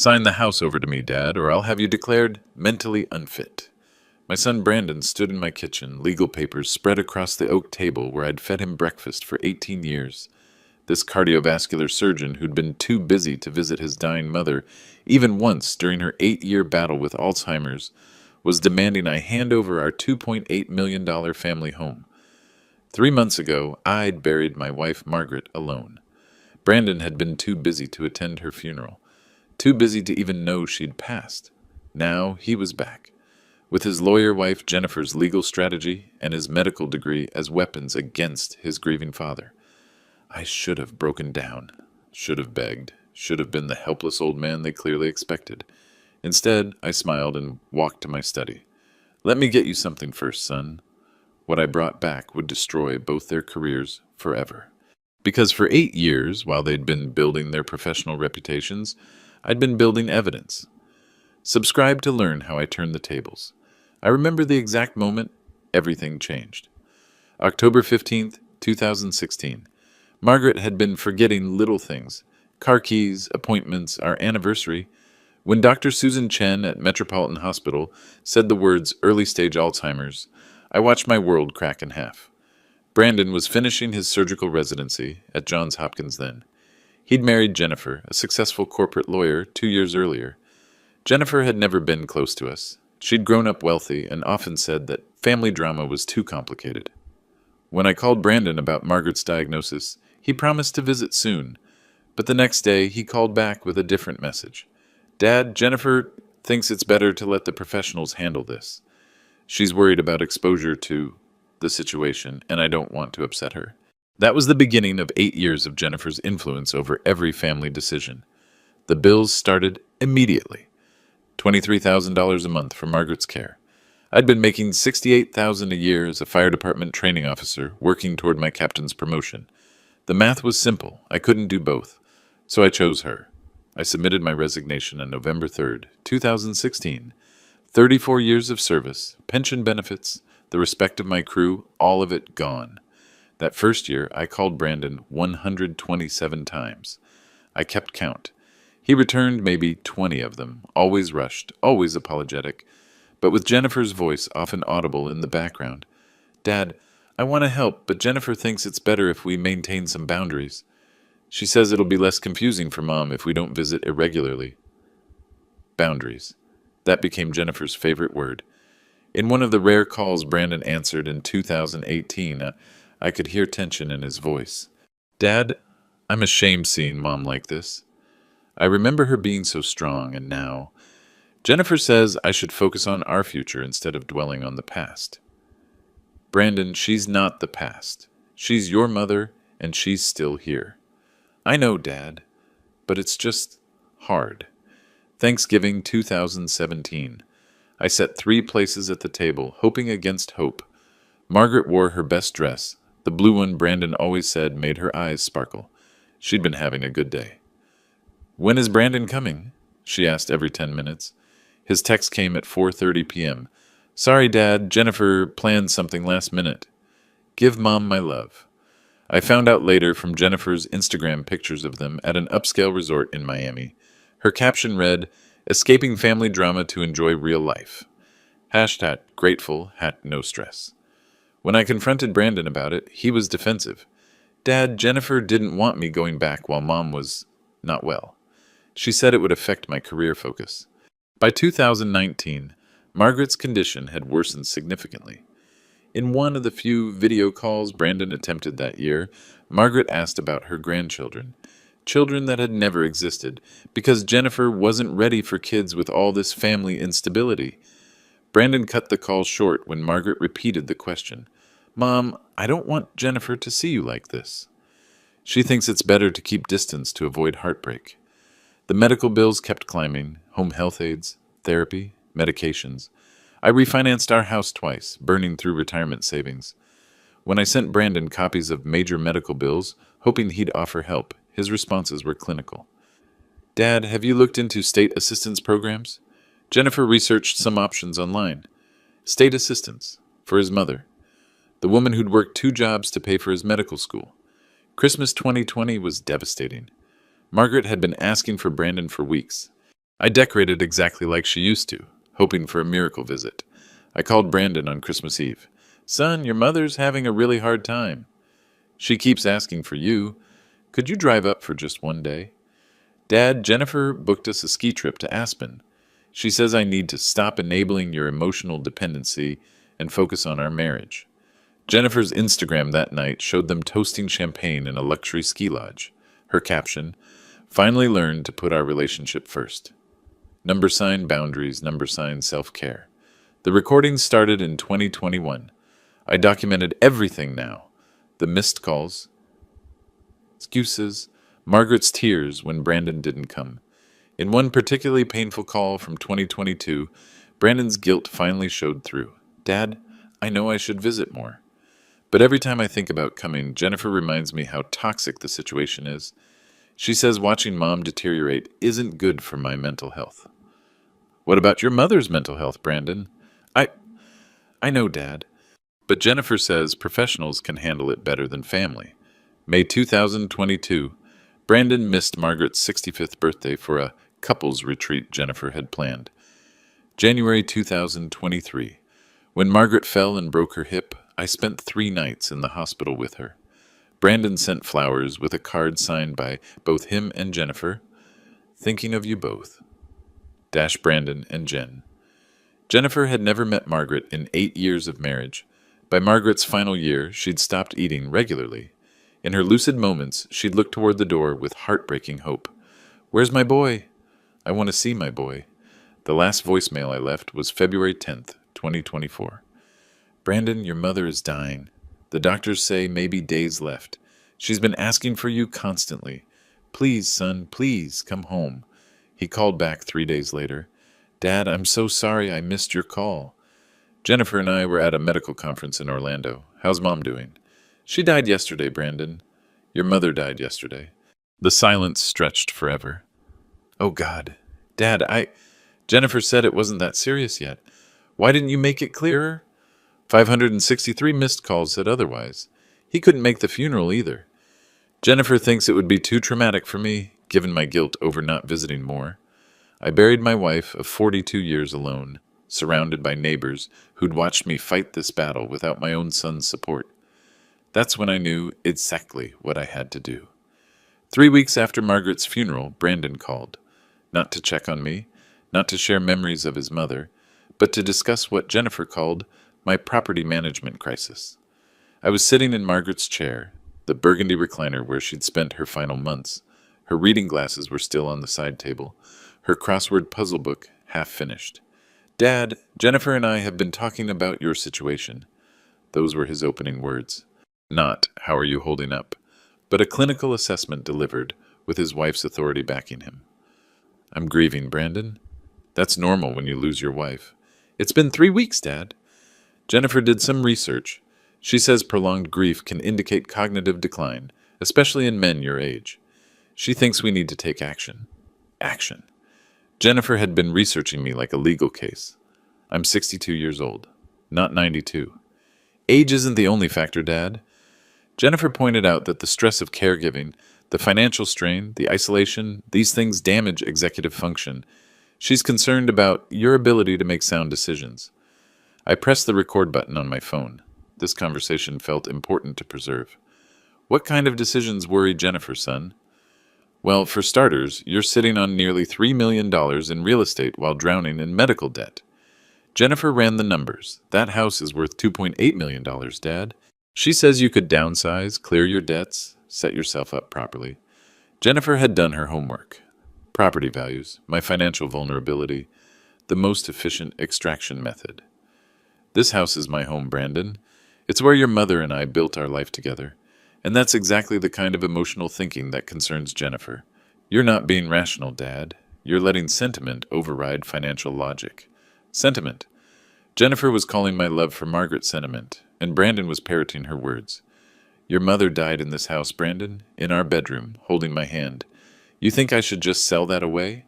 Sign the house over to me, Dad, or I'll have you declared mentally unfit. My son Brandon stood in my kitchen, legal papers spread across the oak table where I'd fed him breakfast for 18 years. This cardiovascular surgeon who'd been too busy to visit his dying mother, even once during her 8-year battle with Alzheimer's, was demanding I hand over our $2.8 million family home. 3 months ago, I'd buried my wife Margaret alone. Brandon had been too busy to attend her funeral, too busy to even know she'd passed. Now he was back, with his lawyer wife Jennifer's legal strategy and his medical degree as weapons against his grieving father. I should have broken down, should have begged, should have been the helpless old man they clearly expected. Instead, I smiled and walked to my study. Let me get you something first, son. What I brought back would destroy both their careers forever. Because for 8 years, while they'd been building their professional reputations, I'd been building evidence. Subscribe to learn how I turned the tables. I remember the exact moment everything changed. October 15th, 2016. Margaret had been forgetting little things. Car keys, appointments, our anniversary. When Dr. Susan Chen at Metropolitan Hospital said the words early-stage Alzheimer's, I watched my world crack in half. Brandon was finishing his surgical residency at Johns Hopkins then. He'd married Jennifer, a successful corporate lawyer, 2 years earlier. Jennifer had never been close to us. She'd grown up wealthy and often said that family drama was too complicated. When I called Brandon about Margaret's diagnosis, he promised to visit soon, but the next day he called back with a different message. Dad, Jennifer thinks it's better to let the professionals handle this. She's worried about exposure to the situation, and I don't want to upset her. That was the beginning of 8 years of Jennifer's influence over every family decision. The bills started immediately. $23,000 a month for Margaret's care. I'd been making $68,000 a year as a fire department training officer, working toward my captain's promotion. The math was simple. I couldn't do both, so I chose her. I submitted my resignation on November 3rd, 2016. 34 years of service, pension benefits, the respect of my crew, all of it gone. That first year, I called Brandon 127 times. I kept count. He returned maybe 20 of them, always rushed, always apologetic, but with Jennifer's voice often audible in the background. Dad, I want to help, but Jennifer thinks it's better if we maintain some boundaries. She says it'll be less confusing for Mom if we don't visit irregularly. Boundaries. That became Jennifer's favorite word. In one of the rare calls Brandon answered in 2018, I could hear tension in his voice. Dad, I'm ashamed seeing Mom like this. I remember her being so strong, and now Jennifer says I should focus on our future instead of dwelling on the past. Brandon, she's not the past. She's your mother, and she's still here. I know, Dad, but it's just hard. Thanksgiving 2017. I set 3 places at the table, hoping against hope. Margaret wore her best dress, the blue one Brandon always said made her eyes sparkle. She'd been having a good day. When is Brandon coming? She asked every 10 minutes. His text came at 4:30 p.m. Sorry, Dad, Jennifer planned something last minute. Give Mom my love. I found out later from Jennifer's Instagram pictures of them at an upscale resort in Miami. Her caption read, Escaping family drama to enjoy real life. #grateful, no stress. When I confronted Brandon about it, he was defensive. Dad, Jennifer didn't want me going back while Mom was not well. She said it would affect my career focus. By 2019, Margaret's condition had worsened significantly. In one of the few video calls Brandon attempted that year, Margaret asked about her grandchildren, children that had never existed, because Jennifer wasn't ready for kids with all this family instability. Brandon cut the call short when Margaret repeated the question. Mom, I don't want Jennifer to see you like this. She thinks it's better to keep distance to avoid heartbreak. The medical bills kept climbing, home health aides, therapy, medications. I refinanced our house twice, burning through retirement savings. When I sent Brandon copies of major medical bills, hoping he'd offer help, his responses were clinical. Dad, have you looked into state assistance programs? Jennifer researched some options online. State assistance, for his mother. The woman who'd worked 2 jobs to pay for his medical school. Christmas 2020 was devastating. Margaret had been asking for Brandon for weeks. I decorated exactly like she used to, hoping for a miracle visit. I called Brandon on Christmas Eve. Son, your mother's having a really hard time. She keeps asking for you. Could you drive up for just one day? Dad, Jennifer booked us a ski trip to Aspen. She says I need to stop enabling your emotional dependency and focus on our marriage. Jennifer's Instagram that night showed them toasting champagne in a luxury ski lodge. Her caption, finally learned to put our relationship first. Number sign boundaries, number sign self-care. The recording started in 2021. I documented everything now. The missed calls, excuses, Margaret's tears when Brandon didn't come. In one particularly painful call from 2022, Brandon's guilt finally showed through. Dad, I know I should visit more. But every time I think about coming, Jennifer reminds me how toxic the situation is. She says watching Mom deteriorate isn't good for my mental health. What about your mother's mental health, Brandon? I I know, Dad. But Jennifer says professionals can handle it better than family. May 2022, Brandon missed Margaret's 65th birthday for a couples retreat Jennifer had planned. January 2023, when Margaret fell and broke her hip, I spent 3 nights in the hospital with her. Brandon sent flowers with a card signed by both him and Jennifer. Thinking of you both. Dash Brandon and Jen. Jennifer had never met Margaret in 8 years of marriage. By Margaret's final year, she'd stopped eating regularly. In her lucid moments, she'd look toward the door with heartbreaking hope. Where's my boy? I want to see my boy. The last voicemail I left was February 10th, 2024. Brandon, your mother is dying. The doctors say maybe days left. She's been asking for you constantly. Please, son, please come home. He called back 3 days later. Dad, I'm so sorry I missed your call. Jennifer and I were at a medical conference in Orlando. How's Mom doing? She died yesterday, Brandon. Your mother died yesterday. The silence stretched forever. Oh, God. Dad, Jennifer said it wasn't that serious yet. Why didn't you make it clearer? 563 missed calls said otherwise. He couldn't make the funeral either. Jennifer thinks it would be too traumatic for me, given my guilt over not visiting more. I buried my wife of 42 years alone, surrounded by neighbors who'd watched me fight this battle without my own son's support. That's when I knew exactly what I had to do. 3 weeks after Margaret's funeral, Brandon called. Not to check on me, not to share memories of his mother, but to discuss what Jennifer called my property management crisis. I was sitting in Margaret's chair, the burgundy recliner where she'd spent her final months. Her reading glasses were still on the side table, her crossword puzzle book half finished. Dad, Jennifer and I have been talking about your situation. Those were his opening words. Not, how are you holding up, but a clinical assessment delivered with his wife's authority backing him. I'm grieving, Brandon. That's normal when you lose your wife. It's been 3 weeks, Dad. Jennifer did some research. She says prolonged grief can indicate cognitive decline, especially in men your age. She thinks we need to take action. Action. Jennifer had been researching me like a legal case. I'm 62 years old, not 92. Age isn't the only factor, Dad. Jennifer pointed out that the stress of caregiving, the financial strain, the isolation, these things damage executive function. She's concerned about your ability to make sound decisions. I pressed the record button on my phone. This conversation felt important to preserve. What kind of decisions worry Jennifer, son? Well, for starters, you're sitting on nearly $3 million in real estate while drowning in medical debt. Jennifer ran the numbers. That house is worth $2.8 million, Dad. She says you could downsize, clear your debts, set yourself up properly. Jennifer had done her homework. Property values, my financial vulnerability, the most efficient extraction method. This house is my home, Brandon. It's where your mother and I built our life together. And that's exactly the kind of emotional thinking that concerns Jennifer. You're not being rational, Dad. You're letting sentiment override financial logic. Sentiment. Jennifer was calling my love for Margaret sentiment, and Brandon was parroting her words. Your mother died in this house, Brandon, in our bedroom, holding my hand. You think I should just sell that away?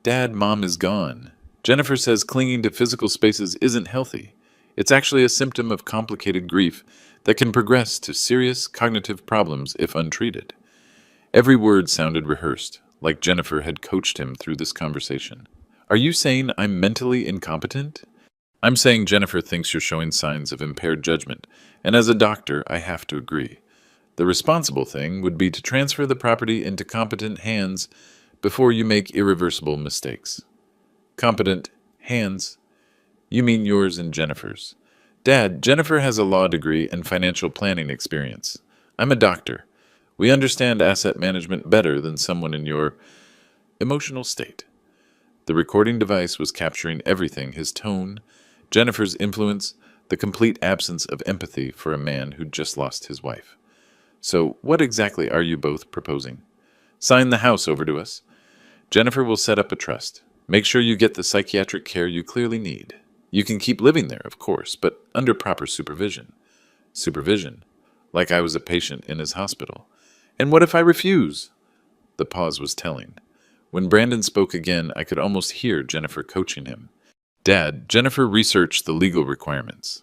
Dad, Mom is gone. Jennifer says clinging to physical spaces isn't healthy. It's actually a symptom of complicated grief that can progress to serious cognitive problems if untreated. Every word sounded rehearsed, like Jennifer had coached him through this conversation. Are you saying I'm mentally incompetent? I'm saying Jennifer thinks you're showing signs of impaired judgment, and as a doctor, I have to agree. The responsible thing would be to transfer the property into competent hands before you make irreversible mistakes. Competent hands? You mean yours and Jennifer's. Dad, Jennifer has a law degree and financial planning experience. I'm a doctor. We understand asset management better than someone in your emotional state. The recording device was capturing everything: his tone, Jennifer's influence, the complete absence of empathy for a man who'd just lost his wife. So, what exactly are you both proposing? Sign the house over to us. Jennifer will set up a trust. Make sure you get the psychiatric care you clearly need. You can keep living there, of course, but under proper supervision. Supervision? Like I was a patient in his hospital. And what if I refuse? The pause was telling. When Brandon spoke again, I could almost hear Jennifer coaching him. Dad, Jennifer researched the legal requirements.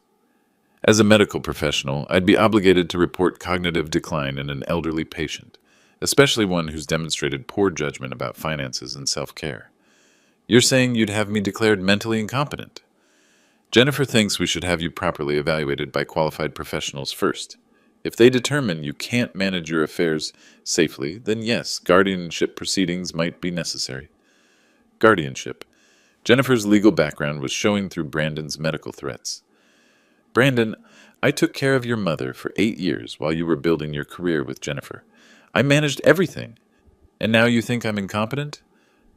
As a medical professional, I'd be obligated to report cognitive decline in an elderly patient, especially one who's demonstrated poor judgment about finances and self-care. You're saying you'd have me declared mentally incompetent? Jennifer thinks we should have you properly evaluated by qualified professionals first. If they determine you can't manage your affairs safely, then yes, guardianship proceedings might be necessary. Guardianship. Jennifer's legal background was showing through Brandon's medical threats. Brandon, I took care of your mother for 8 years while you were building your career with Jennifer. I managed everything. And now you think I'm incompetent?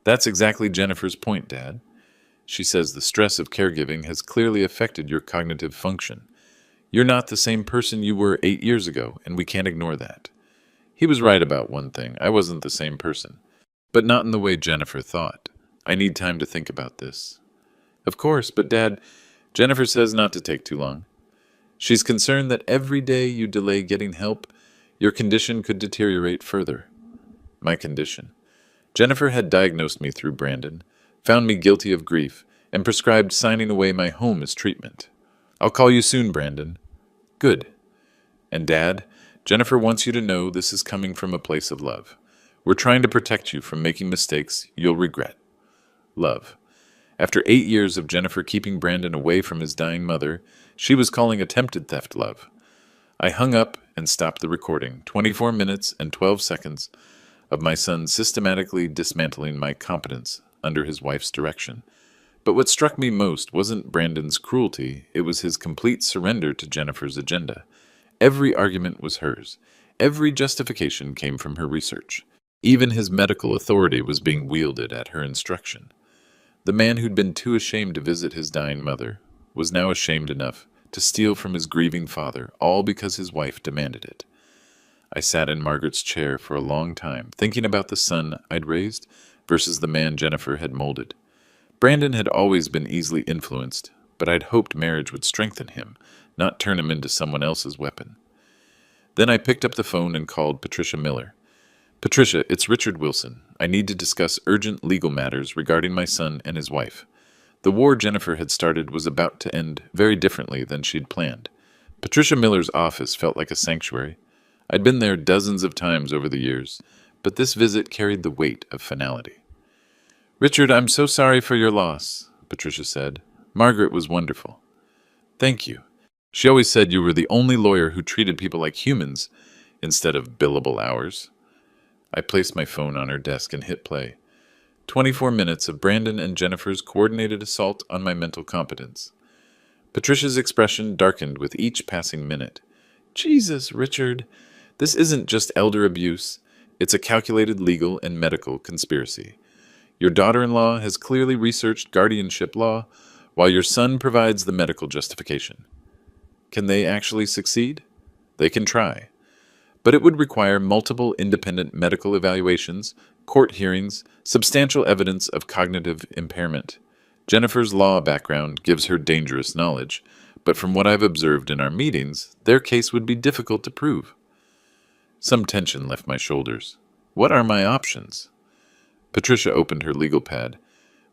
That's exactly Jennifer's point, Dad. She says the stress of caregiving has clearly affected your cognitive function. You're not the same person you were 8 years ago, and we can't ignore that. He was right about one thing. I wasn't the same person. But not in the way Jennifer thought. I need time to think about this. Of course, but Dad, Jennifer says not to take too long. She's concerned that every day you delay getting help, your condition could deteriorate further. My condition. Jennifer had diagnosed me through Brandon, found me guilty of grief, and prescribed signing away my home as treatment. I'll call you soon, Brandon. Good. And Dad, Jennifer wants you to know this is coming from a place of love. We're trying to protect you from making mistakes you'll regret. Love. After 8 years of Jennifer keeping Brandon away from his dying mother, she was calling attempted theft love. I hung up and stopped the recording, 24 minutes and 12 seconds of my son systematically dismantling my competence under his wife's direction. But what struck me most wasn't Brandon's cruelty, it was his complete surrender to Jennifer's agenda. Every argument was hers. Every justification came from her research. Even his medical authority was being wielded at her instruction. The man who'd been too ashamed to visit his dying mother was now ashamed enough to steal from his grieving father, all because his wife demanded it. I sat in Margaret's chair for a long time, thinking about the son I'd raised versus the man Jennifer had molded. Brandon had always been easily influenced, but I'd hoped marriage would strengthen him, not turn him into someone else's weapon. Then I picked up the phone and called Patricia Miller. Patricia, it's Richard Wilson. I need to discuss urgent legal matters regarding my son and his wife. The war Jennifer had started was about to end very differently than she'd planned. Patricia Miller's office felt like a sanctuary. I'd been there dozens of times over the years, but this visit carried the weight of finality. Richard, I'm so sorry for your loss, Patricia said. Margaret was wonderful. Thank you. She always said you were the only lawyer who treated people like humans instead of billable hours. I placed my phone on her desk and hit play. 24 minutes of Brandon and Jennifer's coordinated assault on my mental competence. Patricia's expression darkened with each passing minute. Jesus, Richard, this isn't just elder abuse. It's a calculated legal and medical conspiracy. Your daughter-in-law has clearly researched guardianship law, while your son provides the medical justification. Can they actually succeed? They can try. But it would require multiple independent medical evaluations, court hearings, substantial evidence of cognitive impairment. Jennifer's law background gives her dangerous knowledge, but from what I've observed in our meetings, their case would be difficult to prove. Some tension left my shoulders. What are my options? Patricia opened her legal pad.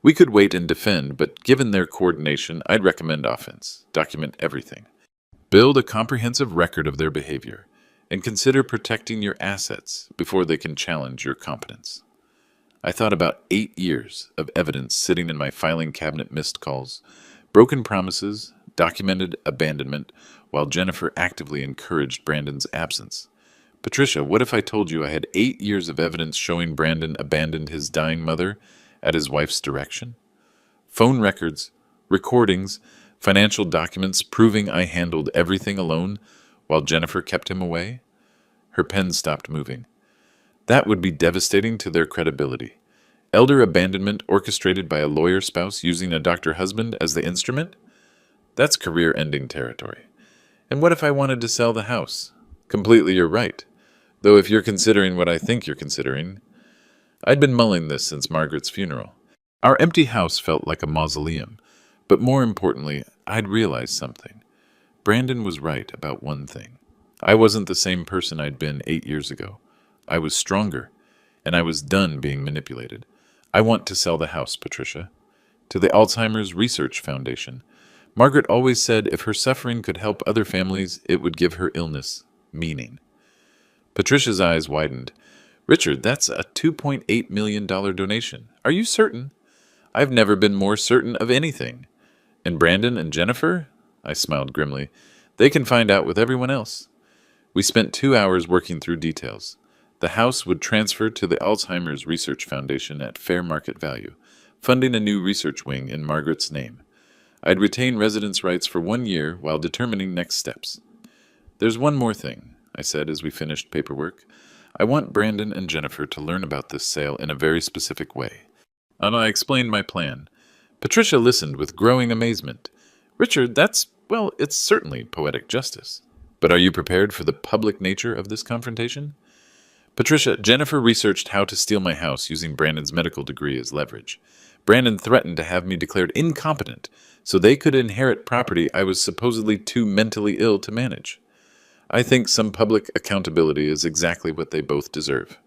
We could wait and defend, but given their coordination, I'd recommend offense. Document everything. Build a comprehensive record of their behavior, and consider protecting your assets before they can challenge your competence. I thought about 8 years of evidence sitting in my filing cabinet, missed calls, broken promises, documented abandonment, while Jennifer actively encouraged Brandon's absence. Patricia, what if I told you I had 8 years of evidence showing Brandon abandoned his dying mother at his wife's direction? Phone records, recordings, financial documents proving I handled everything alone while Jennifer kept him away? Her pen stopped moving. That would be devastating to their credibility. Elder abandonment orchestrated by a lawyer spouse using a doctor husband as the instrument? That's career-ending territory. And what if I wanted to sell the house? Completely, you're right. Though if you're considering what I think you're considering, I'd been mulling this since Margaret's funeral. Our empty house felt like a mausoleum, but more importantly, I'd realized something. Brandon was right about one thing. I wasn't the same person I'd been 8 years ago. I was stronger, and I was done being manipulated. I want to sell the house, Patricia. To the Alzheimer's Research Foundation. Margaret always said if her suffering could help other families, it would give her illness meaning. Patricia's eyes widened. Richard, that's a $2.8 million donation. Are you certain? I've never been more certain of anything. And Brandon and Jennifer? I smiled grimly. They can find out with everyone else. We spent 2 hours working through details. The house would transfer to the Alzheimer's Research Foundation at fair market value, funding a new research wing in Margaret's name. I'd retain residence rights for 1 year while determining next steps. There's one more thing, I said as we finished paperwork. I want Brandon and Jennifer to learn about this sale in a very specific way. And I explained my plan. Patricia listened with growing amazement. Richard, it's certainly poetic justice. But are you prepared for the public nature of this confrontation? Patricia, Jennifer researched how to steal my house using Brandon's medical degree as leverage. Brandon threatened to have me declared incompetent so they could inherit property I was supposedly too mentally ill to manage. I think some public accountability is exactly what they both deserve.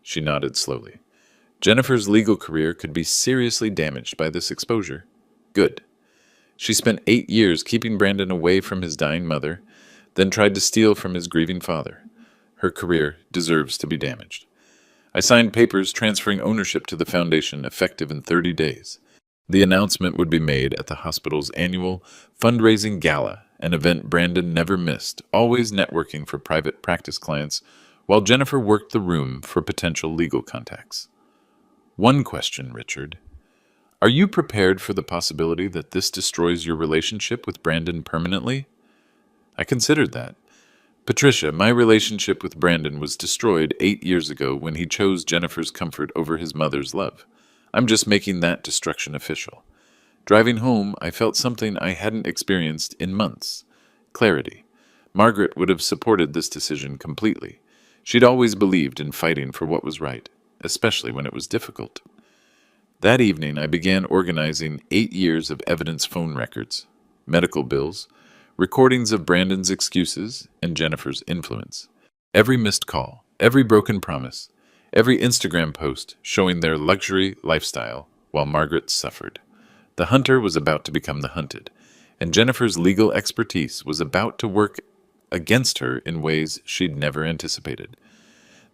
She nodded slowly. Jennifer's legal career could be seriously damaged by this exposure. Good. She spent 8 years keeping Brandon away from his dying mother, then tried to steal from his grieving father. Her career deserves to be damaged. I signed papers transferring ownership to the foundation effective in 30 days. The announcement would be made at the hospital's annual fundraising gala, an event Brandon never missed, always networking for private practice clients, while Jennifer worked the room for potential legal contacts. One question, Richard. Are you prepared for the possibility that this destroys your relationship with Brandon permanently? I considered that. Patricia, my relationship with Brandon was destroyed 8 years ago when he chose Jennifer's comfort over his mother's love. I'm just making that destruction official. Driving home, I felt something I hadn't experienced in months. Clarity. Margaret would have supported this decision completely. She'd always believed in fighting for what was right, especially when it was difficult. That evening, I began organizing 8 years of evidence phone records, medical bills, recordings of Brandon's excuses and Jennifer's influence. Every missed call, every broken promise, every Instagram post showing their luxury lifestyle while Margaret suffered. The hunter was about to become the hunted, and Jennifer's legal expertise was about to work against her in ways she'd never anticipated.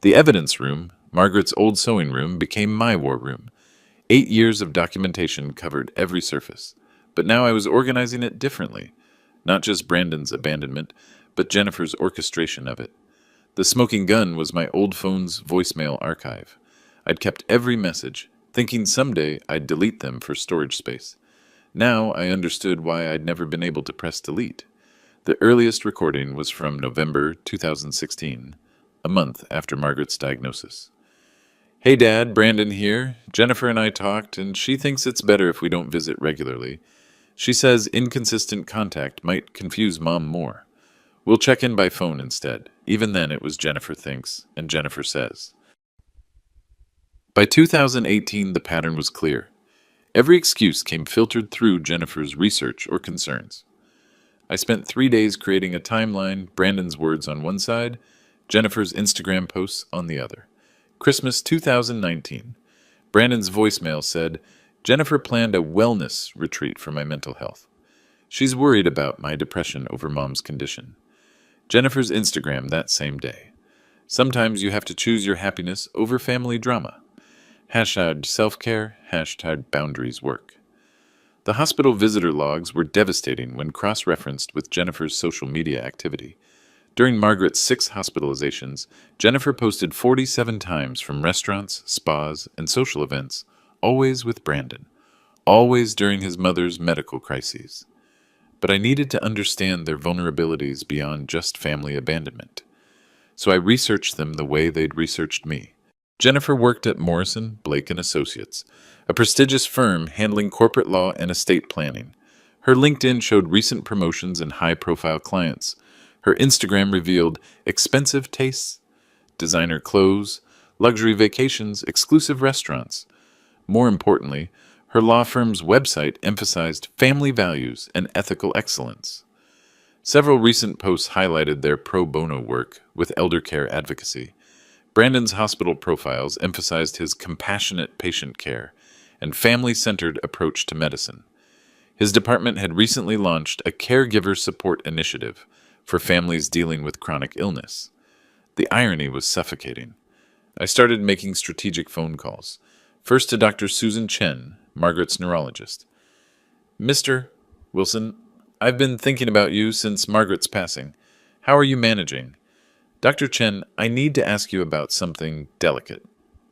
The evidence room, Margaret's old sewing room, became my war room. 8 years of documentation covered every surface, but now I was organizing it differently. Not just Brandon's abandonment, but Jennifer's orchestration of it. The smoking gun was my old phone's voicemail archive. I'd kept every message, thinking someday I'd delete them for storage space. Now I understood why I'd never been able to press delete. The earliest recording was from November 2016, a month after Margaret's diagnosis. Hey Dad, Brandon here. Jennifer and I talked, and she thinks it's better if we don't visit regularly. She says inconsistent contact might confuse Mom more. We'll check in by phone instead. Even then it was Jennifer thinks, and Jennifer says. By 2018, the pattern was clear. Every excuse came filtered through Jennifer's research or concerns. I spent 3 days creating a timeline, Brandon's words on one side, Jennifer's Instagram posts on the other. Christmas 2019. Brandon's voicemail said, Jennifer planned a wellness retreat for my mental health. She's worried about my depression over Mom's condition. Jennifer's Instagram that same day. Sometimes you have to choose your happiness over family drama. Hashtag self-care, hashtag boundaries work. The hospital visitor logs were devastating when cross-referenced with Jennifer's social media activity. During Margaret's 6 hospitalizations, Jennifer posted 47 times from restaurants, spas, and social events, always with Brandon, always during his mother's medical crises. But I needed to understand their vulnerabilities beyond just family abandonment. So I researched them the way they'd researched me. Jennifer worked at Morrison, Blake and Associates, a prestigious firm handling corporate law and estate planning. Her LinkedIn showed recent promotions and high-profile clients. Her Instagram revealed expensive tastes, designer clothes, luxury vacations, exclusive restaurants. More importantly, her law firm's website emphasized family values and ethical excellence. Several recent posts highlighted their pro bono work with elder care advocacy. Brandon's hospital profiles emphasized his compassionate patient care and family-centered approach to medicine. His department had recently launched a caregiver support initiative for families dealing with chronic illness. The irony was suffocating. I started making strategic phone calls, first to Dr. Susan Chen, Margaret's neurologist. Mr. Wilson, I've been thinking about you since Margaret's passing. How are you managing? Dr. Chen, I need to ask you about something delicate.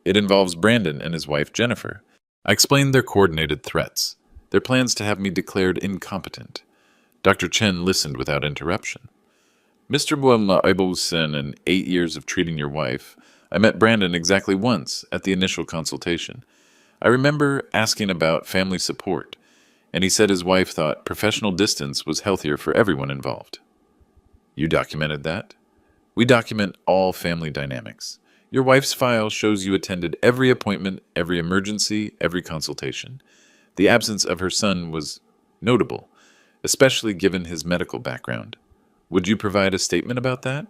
It involves Brandon and his wife Jennifer. I explained their coordinated threats, their plans to have me declared incompetent. Dr. Chen listened without interruption. Mr. Wilson, in 8 years of treating your wife, I met Brandon exactly once at the initial consultation. I remember asking about family support, and he said his wife thought professional distance was healthier for everyone involved. You documented that? We document all family dynamics. Your wife's file shows you attended every appointment, every emergency, every consultation. The absence of her son was notable, especially given his medical background. Would you provide a statement about that?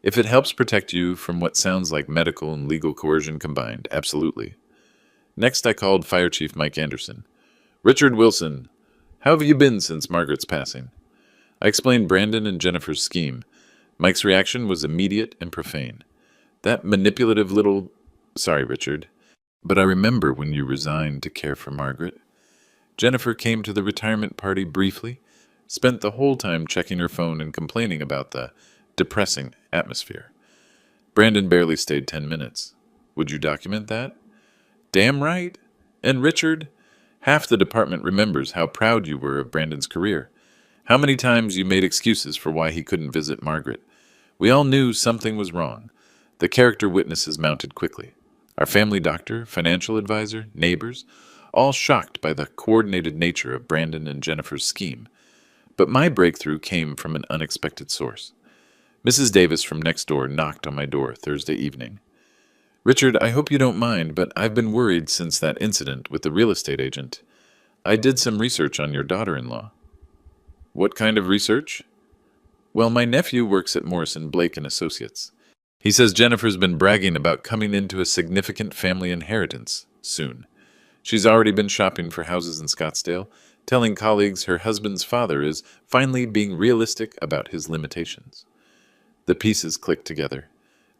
If it helps protect you from what sounds like medical and legal coercion combined, absolutely. Next, I called Fire Chief Mike Anderson. Richard Wilson, how have you been since Margaret's passing? I explained Brandon and Jennifer's scheme. Mike's reaction was immediate and profane. That manipulative little... Sorry, Richard, but I remember when you resigned to care for Margaret. Jennifer came to the retirement party briefly, spent the whole time checking her phone and complaining about the depressing atmosphere. Brandon barely stayed 10 minutes. Would you document that? Damn right. And Richard, half the department remembers how proud you were of Brandon's career. How many times you made excuses for why he couldn't visit Margaret. We all knew something was wrong. The character witnesses mounted quickly. Our family doctor, financial advisor, neighbors, all shocked by the coordinated nature of Brandon and Jennifer's scheme. But my breakthrough came from an unexpected source. Mrs. Davis from next door knocked on my door Thursday evening. Richard, I hope you don't mind, but I've been worried since that incident with the real estate agent. I did some research on your daughter-in-law. What kind of research? Well, my nephew works at Morrison, Blake and Associates. He says Jennifer's been bragging about coming into a significant family inheritance soon. She's already been shopping for houses in Scottsdale, telling colleagues her husband's father is finally being realistic about his limitations. The pieces clicked together.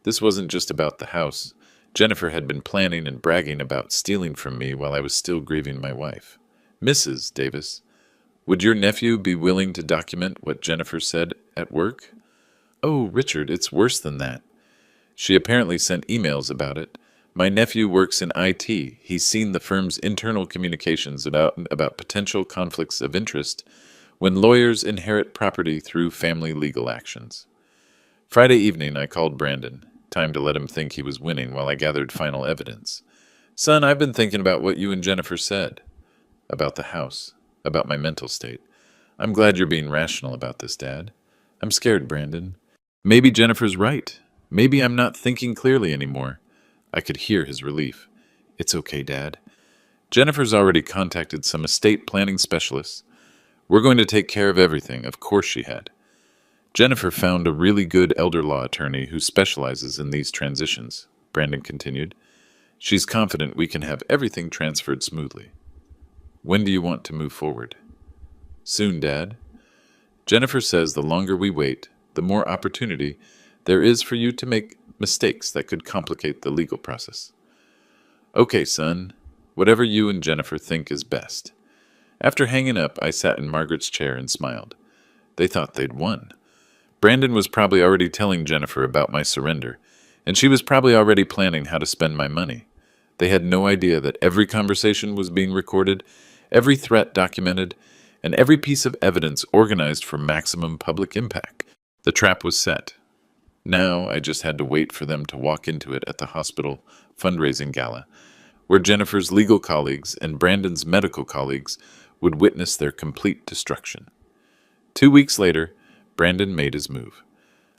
This wasn't just about the house. Jennifer had been planning and bragging about stealing from me while I was still grieving my wife. Mrs. Davis, would your nephew be willing to document what Jennifer said at work? Oh, Richard, it's worse than that. She apparently sent emails about it. My nephew works in IT. He's seen the firm's internal communications about potential conflicts of interest when lawyers inherit property through family legal actions. Friday evening, I called Brandon. Time to let him think he was winning while I gathered final evidence. Son, I've been thinking about what you and Jennifer said. About the house. About my mental state. I'm glad you're being rational about this, Dad. I'm scared, Brandon. Maybe Jennifer's right. Maybe I'm not thinking clearly anymore. I could hear his relief. It's okay, Dad. Jennifer's already contacted some estate planning specialists. We're going to take care of everything, of course she had. Jennifer found a really good elder law attorney who specializes in these transitions, Brandon continued. She's confident we can have everything transferred smoothly. When do you want to move forward? Soon, Dad. Jennifer says the longer we wait, the more opportunity there is for you to make mistakes that could complicate the legal process. Okay, son. Whatever you and Jennifer think is best. After hanging up, I sat in Margaret's chair and smiled. They thought they'd won. Brandon was probably already telling Jennifer about my surrender, and she was probably already planning how to spend my money. They had no idea that every conversation was being recorded, every threat documented, and every piece of evidence organized for maximum public impact. The trap was set. Now I just had to wait for them to walk into it at the hospital fundraising gala, where Jennifer's legal colleagues and Brandon's medical colleagues would witness their complete destruction. 2 weeks later, Brandon made his move.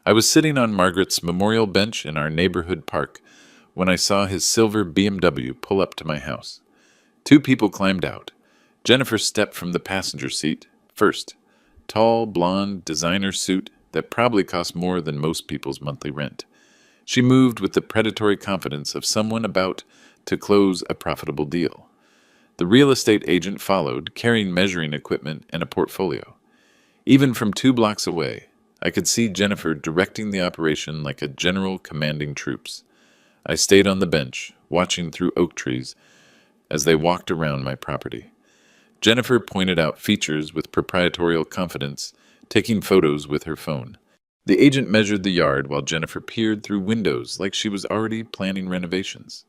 I was sitting on Margaret's memorial bench in our neighborhood park when I saw his silver BMW pull up to my house. Two people climbed out. Jennifer stepped from the passenger seat first. Tall, blonde, designer suit that probably cost more than most people's monthly rent. She moved with the predatory confidence of someone about to close a profitable deal. The real estate agent followed, carrying measuring equipment and a portfolio. Even from 2 blocks away, I could see Jennifer directing the operation like a general commanding troops. I stayed on the bench, watching through oak trees as they walked around my property. Jennifer pointed out features with proprietorial confidence, taking photos with her phone. The agent measured the yard while Jennifer peered through windows like she was already planning renovations.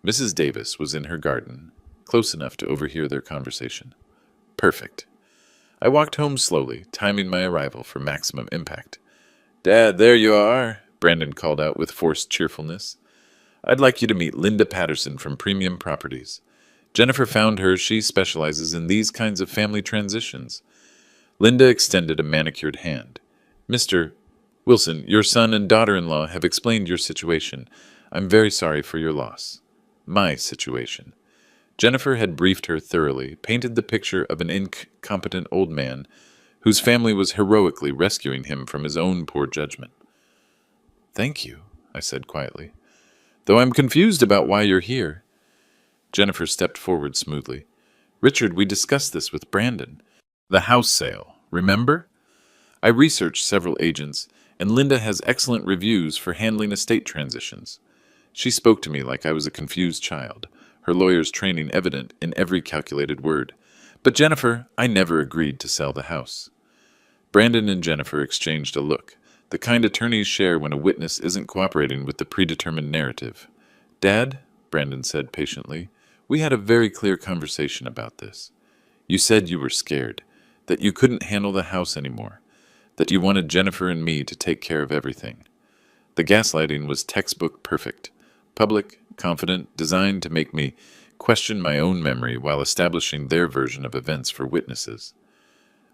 Mrs. Davis was in her garden, close enough to overhear their conversation. Perfect. I walked home slowly, timing my arrival for maximum impact. "Dad, there you are," Brandon called out with forced cheerfulness. "I'd like you to meet Linda Patterson from Premium Properties. Jennifer found her. She specializes in these kinds of family transitions." Linda extended a manicured hand. "Mr. Wilson, your son and daughter-in-law have explained your situation. I'm very sorry for your loss." My situation. Jennifer had briefed her thoroughly, painted the picture of an incompetent old man whose family was heroically rescuing him from his own poor judgment. "Thank you," I said quietly. "Though I'm confused about why you're here." Jennifer stepped forward smoothly. "Richard, we discussed this with Brandon. The house sale, remember? I researched several agents, and Linda has excellent reviews for handling estate transitions." She spoke to me like I was a confused child, her lawyer's training evident in every calculated word. "But Jennifer, I never agreed to sell the house." Brandon and Jennifer exchanged a look, the kind attorneys share when a witness isn't cooperating with the predetermined narrative. "Dad," Brandon said patiently, "we had a very clear conversation about this. You said you were scared, that you couldn't handle the house anymore, that you wanted Jennifer and me to take care of everything. The gaslighting was textbook perfect. Public, confident, designed to make me question my own memory while establishing their version of events for witnesses.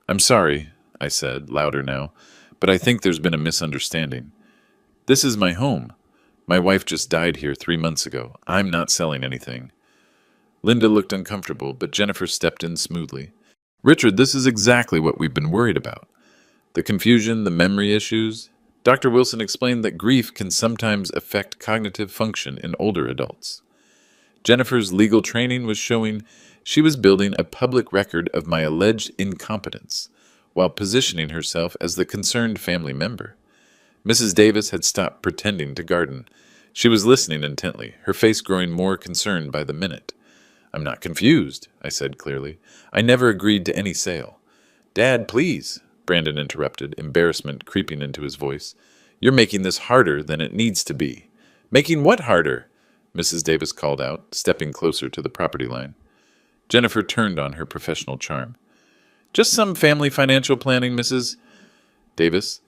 "I'm sorry," I said, louder now, "but I think there's been a misunderstanding. This is my home. My wife just died here 3 months ago. I'm not selling anything." Linda looked uncomfortable, but Jennifer stepped in smoothly. "Richard, this is exactly what we've been worried about. The confusion, the memory issues. Dr. Wilson explained that grief can sometimes affect cognitive function in older adults. Jennifer's legal training was showing she was building a public record of my alleged incompetence, while positioning herself as the concerned family member. Mrs. Davis had stopped pretending to garden. She was listening intently, her face growing more concerned by the minute. "I'm not confused," I said clearly. "I never agreed to any sale." "Dad, please," Brandon interrupted, embarrassment creeping into his voice. "You're making this harder than it needs to be." "Making what harder?" Mrs. Davis called out, stepping closer to the property line. Jennifer turned on her professional charm. "Just some family financial planning, Mrs. Davis.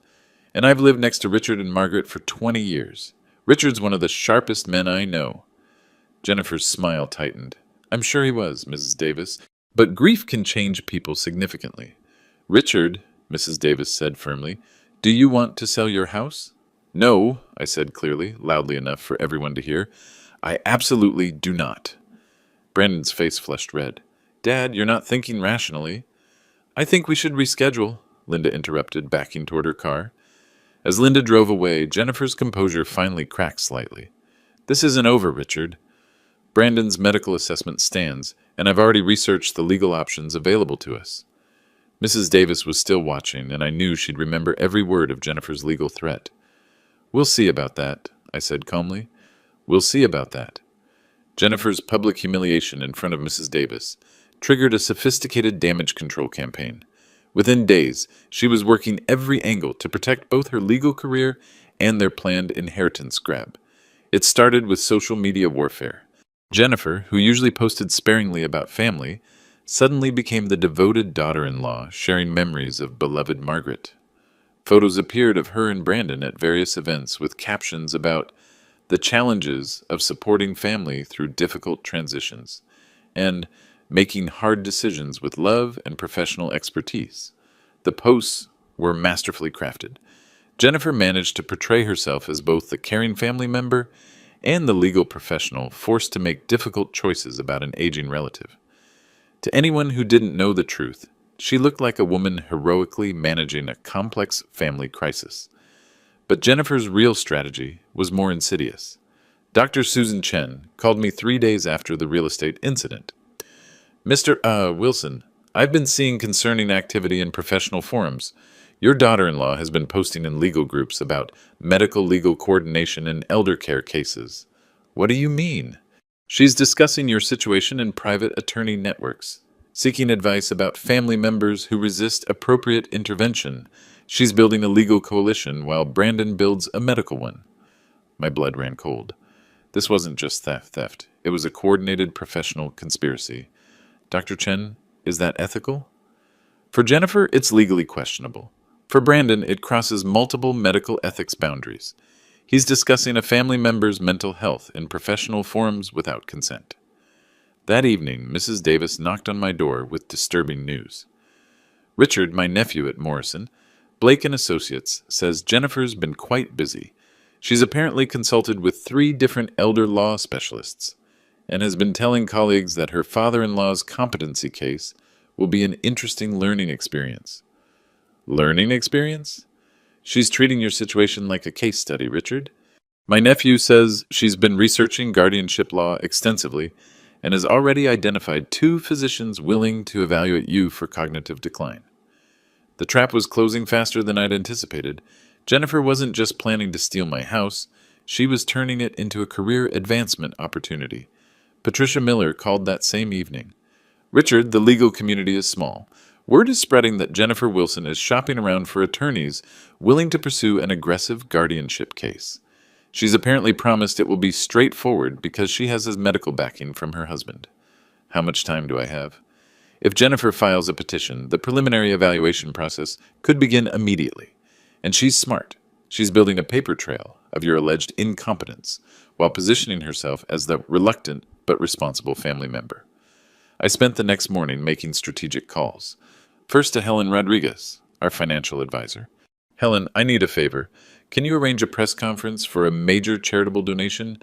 And I've lived next to Richard and Margaret for 20 years. Richard's one of the sharpest men I know." Jennifer's smile tightened. "I'm sure he was, Mrs. Davis, but grief can change people significantly. Richard," Mrs. Davis said firmly, "do you want to sell your house?" "No," I said clearly, loudly enough for everyone to hear. "I absolutely do not." Brandon's face flushed red. "Dad, you're not thinking rationally." "I think we should reschedule," Linda interrupted, backing toward her car. As Linda drove away, Jennifer's composure finally cracked slightly. "This isn't over, Richard. Brandon's medical assessment stands, and I've already researched the legal options available to us." Mrs. Davis was still watching, and I knew she'd remember every word of Jennifer's legal threat. "We'll see about that," I said calmly. "We'll see about that." Jennifer's public humiliation in front of Mrs. Davis triggered a sophisticated damage control campaign. Within days, she was working every angle to protect both her legal career and their planned inheritance grab. It started with social media warfare. Jennifer, who usually posted sparingly about family, suddenly became the devoted daughter-in-law, sharing memories of beloved Margaret. Photos appeared of her and Brandon at various events with captions about the challenges of supporting family through difficult transitions and making hard decisions with love and professional expertise. The posts were masterfully crafted. Jennifer managed to portray herself as both the caring family member and the legal professional forced to make difficult choices about an aging relative. To anyone who didn't know the truth, she looked like a woman heroically managing a complex family crisis. But Jennifer's real strategy was more insidious. Dr. Susan Chen called me 3 days after the real estate incident. Mr. Wilson, I've been seeing concerning activity in professional forums. Your daughter-in-law has been posting in legal groups about medical legal coordination in elder care cases. What do you mean? She's discussing your situation in private attorney networks, seeking advice about family members who resist appropriate intervention. She's building a legal coalition while Brandon builds a medical one. My blood ran cold. This wasn't just theft. It was a coordinated professional conspiracy. Dr. Chen, is that ethical? For Jennifer, it's legally questionable. For Brandon, it crosses multiple medical ethics boundaries. He's discussing a family member's mental health in professional forums without consent. That evening, Mrs. Davis knocked on my door with disturbing news. Richard, my nephew at Morrison, Blake and Associates, says Jennifer's been quite busy. She's apparently consulted with 3 different elder law specialists and has been telling colleagues that her father-in-law's competency case will be an interesting learning experience. Learning experience? She's treating your situation like a case study, Richard. My nephew says she's been researching guardianship law extensively and has already identified 2 physicians willing to evaluate you for cognitive decline. The trap was closing faster than I'd anticipated. Jennifer wasn't just planning to steal my house, she was turning it into a career advancement opportunity. Patricia Miller called that same evening. Richard, the legal community is small. Word is spreading that Jennifer Wilson is shopping around for attorneys willing to pursue an aggressive guardianship case. She's apparently promised it will be straightforward because she has his medical backing from her husband. How much time do I have? If Jennifer files a petition, the preliminary evaluation process could begin immediately. And she's smart. She's building a paper trail of your alleged incompetence while positioning herself as the reluctant but responsible family member. I spent the next morning making strategic calls. First to Helen Rodriguez, our financial advisor. Helen, I need a favor. Can you arrange a press conference for a major charitable donation?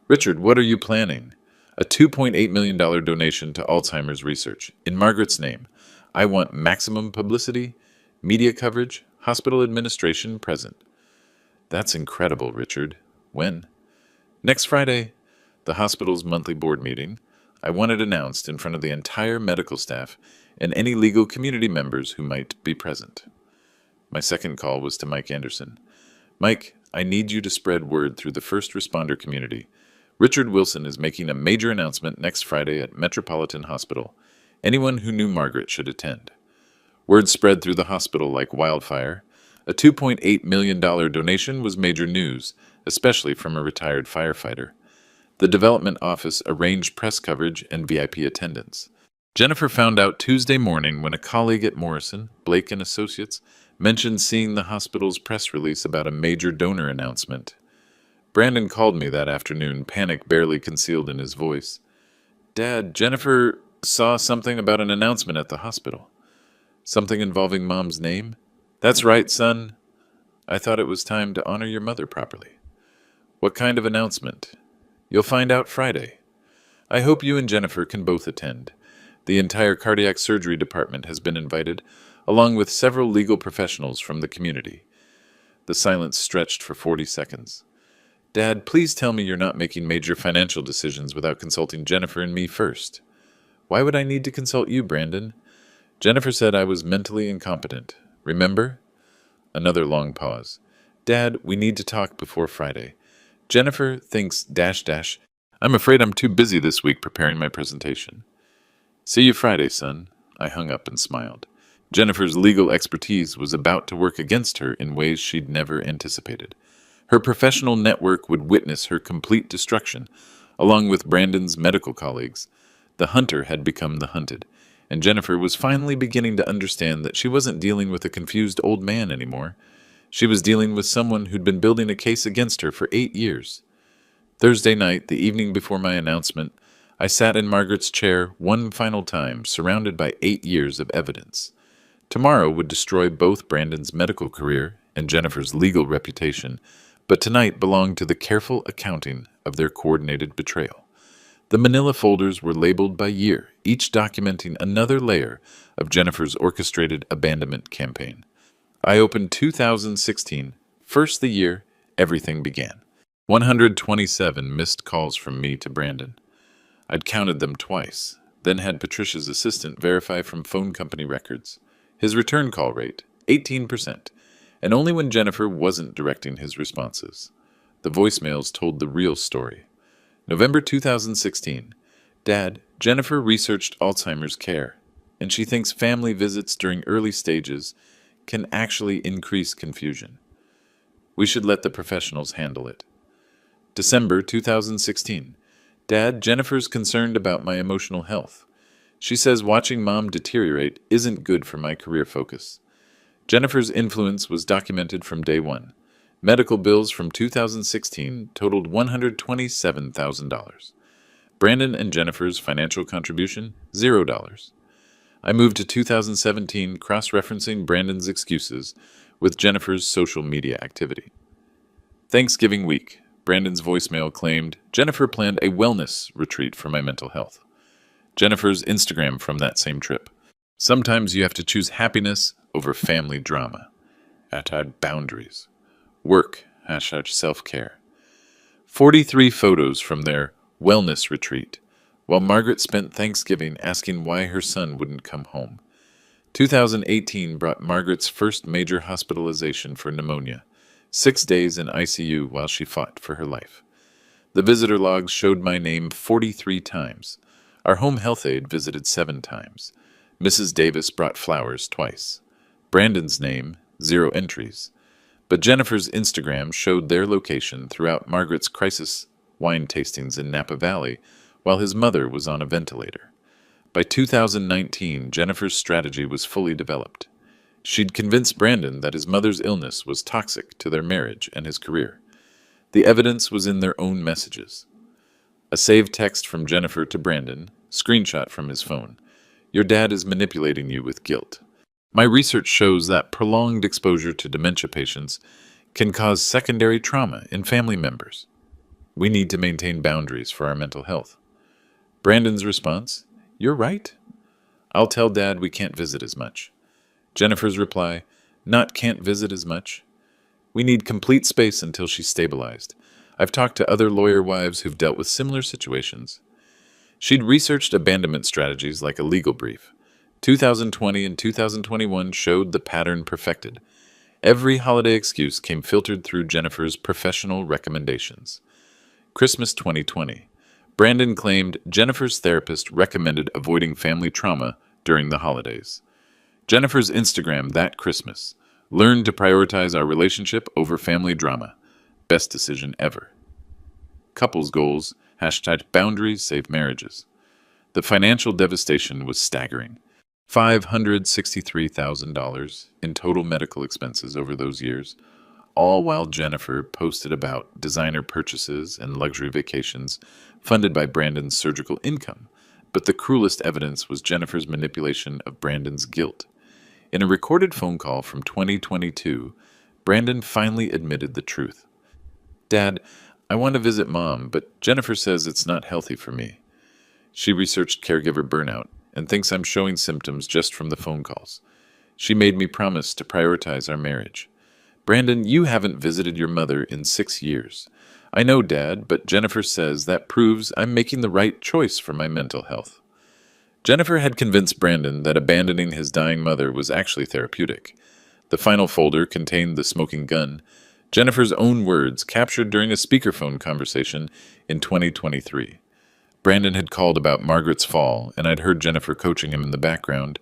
Richard, what are you planning? A $2.8 million donation to Alzheimer's research, in Margaret's name. I want maximum publicity, media coverage, hospital administration present. That's incredible, Richard. When? Next Friday, the hospital's monthly board meeting. I want it announced in front of the entire medical staff and any legal community members who might be present. My second call was to Mike Anderson. Mike, I need you to spread word through the first responder community. Richard Wilson is making a major announcement next Friday at Metropolitan Hospital. Anyone who knew Margaret should attend. Word spread through the hospital like wildfire. A $2.8 million donation was major news, especially from a retired firefighter. The development office arranged press coverage and VIP attendance. Jennifer found out Tuesday morning when a colleague at Morrison, Blake and Associates, mentioned seeing the hospital's press release about a major donor announcement. Brandon called me that afternoon, panic barely concealed in his voice. Dad, Jennifer saw something about an announcement at the hospital. Something involving Mom's name? That's right, son. I thought it was time to honor your mother properly. What kind of announcement? You'll find out Friday. I hope you and Jennifer can both attend. The entire cardiac surgery department has been invited, along with several legal professionals from the community. The silence stretched for 40 seconds. Dad, please tell me you're not making major financial decisions without consulting Jennifer and me first. Why would I need to consult you, Brandon? Jennifer said I was mentally incompetent. Remember? Another long pause. Dad, we need to talk before Friday. Jennifer thinks ... I'm afraid I'm too busy this week preparing my presentation. See you Friday, son. I hung up and smiled. Jennifer's legal expertise was about to work against her in ways she'd never anticipated. Her professional network would witness her complete destruction, along with Brandon's medical colleagues. The hunter had become the hunted, and Jennifer was finally beginning to understand that she wasn't dealing with a confused old man anymore. She was dealing with someone who'd been building a case against her for 8 years. Thursday night, the evening before my announcement, I sat in Margaret's chair one final time, surrounded by 8 years of evidence. Tomorrow would destroy both Brandon's medical career and Jennifer's legal reputation, but tonight belonged to the careful accounting of their coordinated betrayal. The manila folders were labeled by year, each documenting another layer of Jennifer's orchestrated abandonment campaign. I opened 2016, first the year everything began. 127 missed calls from me to Brandon. I'd counted them twice, then had Patricia's assistant verify from phone company records. His return call rate, 18%, and only when Jennifer wasn't directing his responses. The voicemails told the real story. November 2016. Dad, Jennifer researched Alzheimer's care, and she thinks family visits during early stages can actually increase confusion. We should let the professionals handle it. December 2016. Dad, Jennifer's concerned about my emotional health. She says watching Mom deteriorate isn't good for my career focus. Jennifer's influence was documented from day one. Medical bills from 2016 totaled $127,000. Brandon and Jennifer's financial contribution, $0. I moved to 2017 cross-referencing Brandon's excuses with Jennifer's social media activity. Thanksgiving week. Brandon's voicemail claimed Jennifer planned a wellness retreat for my mental health. Jennifer's Instagram from that same trip. Sometimes you have to choose happiness over family drama. # boundaries. Work. # self-care. 43 photos from their wellness retreat, while Margaret spent Thanksgiving asking why her son wouldn't come home. 2018 brought Margaret's first major hospitalization for pneumonia. 6 days in ICU while she fought for her life. The visitor logs showed my name 43 times. Our home health aide visited 7 times. Mrs. Davis brought flowers twice. Brandon's name, 0 entries. But Jennifer's Instagram showed their location throughout Margaret's crisis wine tastings in Napa Valley while his mother was on a ventilator. By 2019, Jennifer's strategy was fully developed. She'd convinced Brandon that his mother's illness was toxic to their marriage and his career. The evidence was in their own messages. A saved text from Jennifer to Brandon, screenshot from his phone. Your dad is manipulating you with guilt. My research shows that prolonged exposure to dementia patients can cause secondary trauma in family members. We need to maintain boundaries for our mental health. Brandon's response, you're right. I'll tell Dad we can't visit as much. Jennifer's reply, not can't visit as much. We need complete space until she's stabilized. I've talked to other lawyer wives who've dealt with similar situations. She'd researched abandonment strategies like a legal brief. 2020 and 2021 showed the pattern perfected. Every holiday excuse came filtered through Jennifer's professional recommendations. Christmas 2020. Brandon claimed Jennifer's therapist recommended avoiding family trauma during the holidays. Jennifer's Instagram that Christmas. Learned to prioritize our relationship over family drama. Best decision ever. Couples goals. # boundaries save marriages. The financial devastation was staggering. $563,000 in total medical expenses over those years, all while Jennifer posted about designer purchases and luxury vacations funded by Brandon's surgical income. But the cruelest evidence was Jennifer's manipulation of Brandon's guilt. In a recorded phone call from 2022, Brandon finally admitted the truth. Dad, I want to visit Mom, but Jennifer says it's not healthy for me. She researched caregiver burnout and thinks I'm showing symptoms just from the phone calls. She made me promise to prioritize our marriage. Brandon, you haven't visited your mother in 6 years. I know, Dad, but Jennifer says that proves I'm making the right choice for my mental health. Jennifer had convinced Brandon that abandoning his dying mother was actually therapeutic. The final folder contained the smoking gun. Jennifer's own words captured during a speakerphone conversation in 2023. Brandon had called about Margaret's fall, and I'd heard Jennifer coaching him in the background.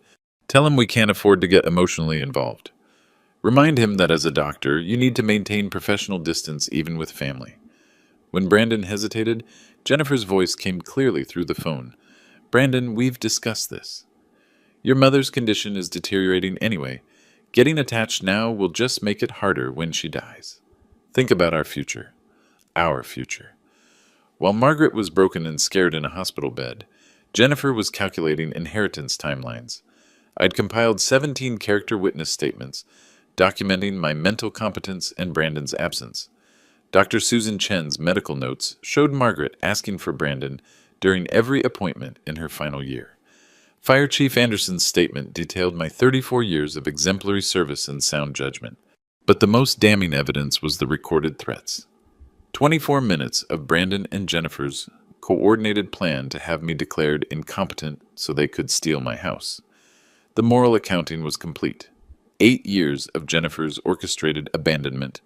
Tell him we can't afford to get emotionally involved. Remind him that as a doctor, you need to maintain professional distance even with family. When Brandon hesitated, Jennifer's voice came clearly through the phone. Brandon, we've discussed this. Your mother's condition is deteriorating anyway. Getting attached now will just make it harder when she dies. Think about our future. Our future. While Margaret was broken and scared in a hospital bed, Jennifer was calculating inheritance timelines. I'd compiled 17 character witness statements, documenting my mental competence and Brandon's absence. Dr. Susan Chen's medical notes showed Margaret asking for Brandon during every appointment in her final year. Fire Chief Anderson's statement detailed my 34 years of exemplary service and sound judgment. But the most damning evidence was the recorded threats. 24 minutes of Brandon and Jennifer's coordinated plan to have me declared incompetent so they could steal my house. The moral accounting was complete. 8 years of Jennifer's orchestrated abandonment,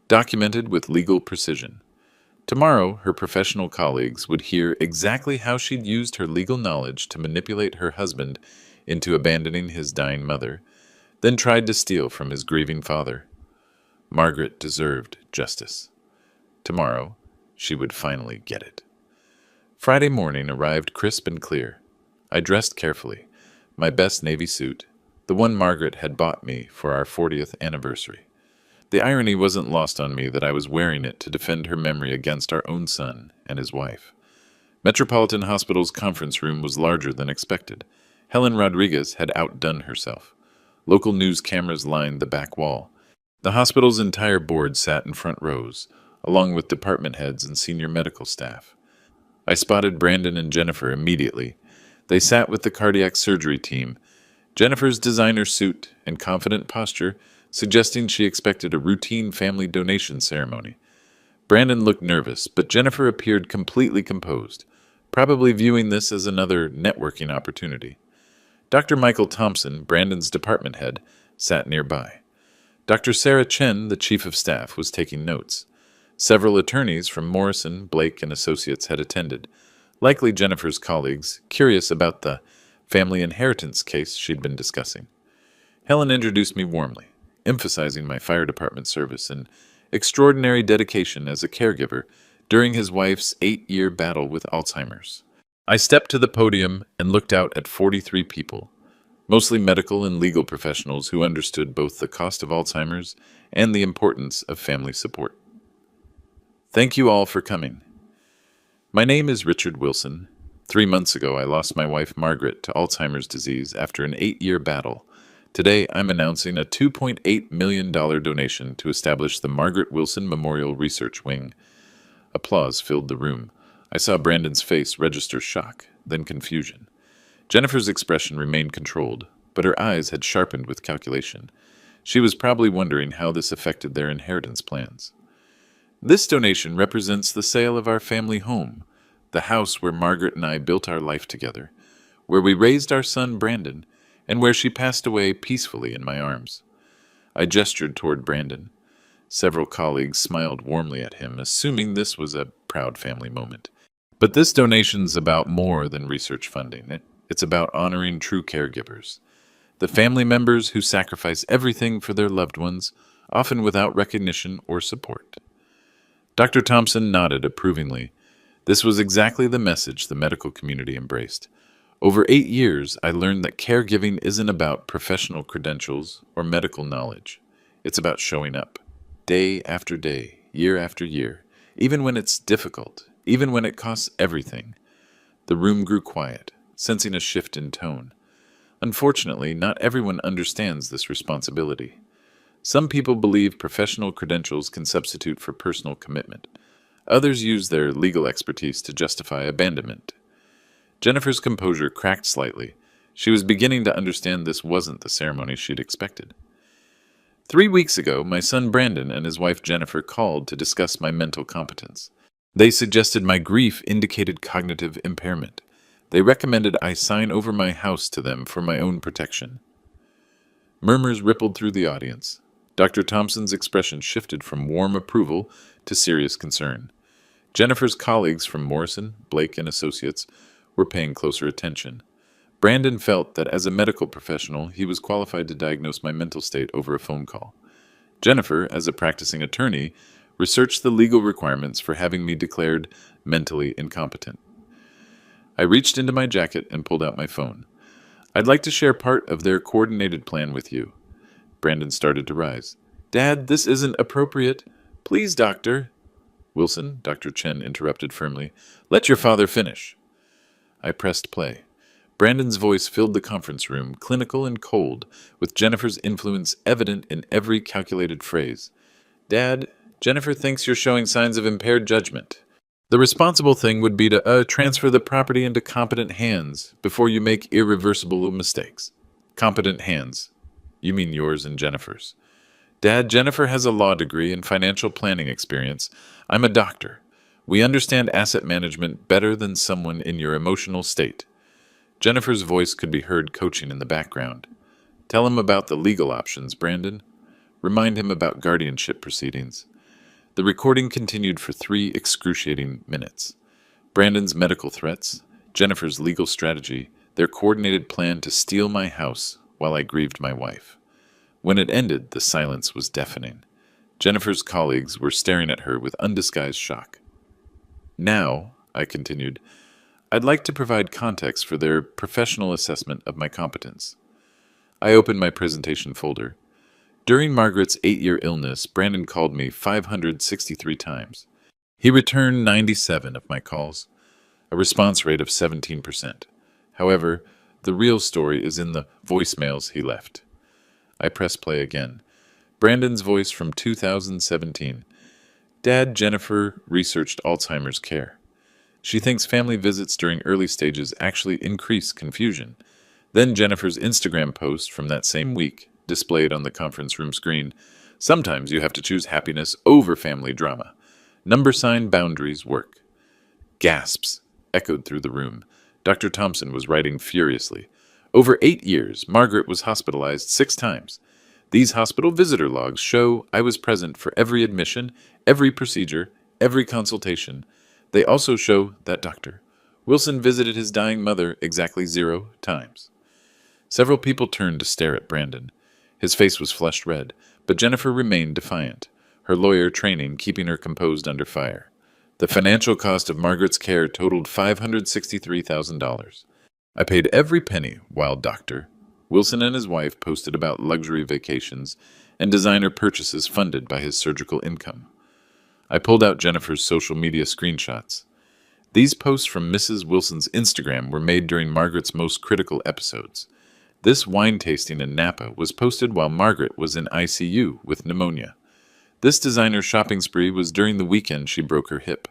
documented with legal precision. Tomorrow, her professional colleagues would hear exactly how she'd used her legal knowledge to manipulate her husband into abandoning his dying mother, then tried to steal from his grieving father. Margaret deserved justice. Tomorrow, she would finally get it. Friday morning arrived crisp and clear. I dressed carefully, my best navy suit, the one Margaret had bought me for our 40th anniversary. The irony wasn't lost on me that I was wearing it to defend her memory against our own son and his wife. Metropolitan Hospital's conference room was larger than expected. Helen Rodriguez had outdone herself. Local news cameras lined the back wall. The hospital's entire board sat in front rows, along with department heads and senior medical staff. I spotted Brandon and Jennifer immediately. They sat with the cardiac surgery team, Jennifer's designer suit and confident posture suggesting she expected a routine family donation ceremony. Brandon looked nervous, but Jennifer appeared completely composed, probably viewing this as another networking opportunity. Dr. Michael Thompson, Brandon's department head, sat nearby. Dr. Sarah Chen, the chief of staff, was taking notes. Several attorneys from Morrison, Blake, and Associates had attended, likely Jennifer's colleagues, curious about the family inheritance case she'd been discussing. Helen introduced me warmly, emphasizing my fire department service and extraordinary dedication as a caregiver during his wife's 8-year battle with Alzheimer's. I stepped to the podium and looked out at 43 people, mostly medical and legal professionals who understood both the cost of Alzheimer's and the importance of family support. Thank you all for coming. My name is Richard Wilson. 3 months ago, I lost my wife Margaret to Alzheimer's disease after an 8-year battle. Today, I'm announcing a $2.8 million donation to establish the Margaret Wilson Memorial Research Wing. Applause filled the room. I saw Brandon's face register shock, then confusion. Jennifer's expression remained controlled, but her eyes had sharpened with calculation. She was probably wondering how this affected their inheritance plans. This donation represents the sale of our family home, the house where Margaret and I built our life together, where we raised our son Brandon, and where she passed away peacefully in my arms. I gestured toward Brandon. Several colleagues smiled warmly at him, assuming this was a proud family moment. But this donation's about more than research funding. It's about honoring true caregivers, the family members who sacrifice everything for their loved ones, often without recognition or support. Dr. Thompson nodded approvingly. This was exactly the message the medical community embraced. Over 8 years, I learned that caregiving isn't about professional credentials or medical knowledge. It's about showing up, day after day, year after year, even when it's difficult, even when it costs everything. The room grew quiet, sensing a shift in tone. Unfortunately, not everyone understands this responsibility. Some people believe professional credentials can substitute for personal commitment. Others use their legal expertise to justify abandonment. Jennifer's composure cracked slightly. She was beginning to understand this wasn't the ceremony she'd expected. 3 weeks ago, my son Brandon and his wife Jennifer called to discuss my mental competence. They suggested my grief indicated cognitive impairment. They recommended I sign over my house to them for my own protection. Murmurs rippled through the audience. Dr. Thompson's expression shifted from warm approval to serious concern. Jennifer's colleagues from Morrison, Blake, and Associates were paying closer attention. Brandon felt that as a medical professional, he was qualified to diagnose my mental state over a phone call. Jennifer, as a practicing attorney, researched the legal requirements for having me declared mentally incompetent. I reached into my jacket and pulled out my phone. I'd like to share part of their coordinated plan with you. Brandon started to rise. Dad, this isn't appropriate. Please, doctor. Wilson, Dr. Chen interrupted firmly. Let your father finish. I pressed play. Brandon's voice filled the conference room, clinical and cold, with Jennifer's influence evident in every calculated phrase. Dad, Jennifer thinks you're showing signs of impaired judgment. The responsible thing would be to transfer the property into competent hands before you make irreversible mistakes. Competent hands. You mean yours and Jennifer's. Dad, Jennifer has a law degree and financial planning experience. I'm a doctor. We understand asset management better than someone in your emotional state. Jennifer's voice could be heard coaching in the background. Tell him about the legal options, Brandon. Remind him about guardianship proceedings. The recording continued for 3 excruciating minutes. Brandon's medical threats, Jennifer's legal strategy, their coordinated plan to steal my house while I grieved my wife. When it ended, the silence was deafening. Jennifer's colleagues were staring at her with undisguised shock. Now, I continued, I'd like to provide context for their professional assessment of my competence. I opened my presentation folder. During Margaret's 8-year illness, Brandon called me 563 times. He returned 97 of my calls, a response rate of 17%. However, the real story is in the voicemails he left. I press play again. Brandon's voice from 2017. Dad, Jennifer researched Alzheimer's care. She thinks family visits during early stages actually increase confusion. Then Jennifer's Instagram post from that same week, displayed on the conference room screen. Sometimes you have to choose happiness over family drama. Number sign boundaries work. Gasps echoed through the room. Dr. Thompson was writing furiously. Over 8 years, Margaret was hospitalized 6 times. These hospital visitor logs show I was present for every admission, every procedure, every consultation. They also show that Dr. Wilson visited his dying mother exactly 0 times. Several people turned to stare at Brandon. His face was flushed red, but Jennifer remained defiant, her lawyer training keeping her composed under fire. The financial cost of Margaret's care totaled $563,000. I paid every penny while Dr. Wilson and his wife posted about luxury vacations and designer purchases funded by his surgical income. I pulled out Jennifer's social media screenshots. These posts from Mrs. Wilson's Instagram were made during Margaret's most critical episodes. This wine tasting in Napa was posted while Margaret was in ICU with pneumonia. This designer shopping spree was during the weekend she broke her hip.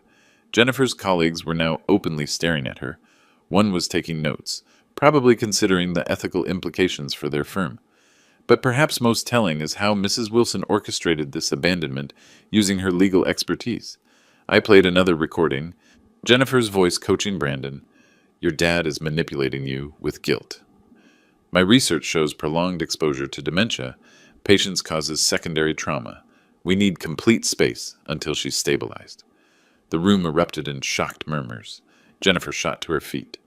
Jennifer's colleagues were now openly staring at her. One was taking notes, probably considering the ethical implications for their firm. But perhaps most telling is how Mrs. Wilson orchestrated this abandonment using her legal expertise. I played another recording, Jennifer's voice coaching Brandon. Your dad is manipulating you with guilt. My research shows prolonged exposure to dementia. Patients causes secondary trauma. We need complete space until she's stabilized. The room erupted in shocked murmurs. Jennifer shot to her feet.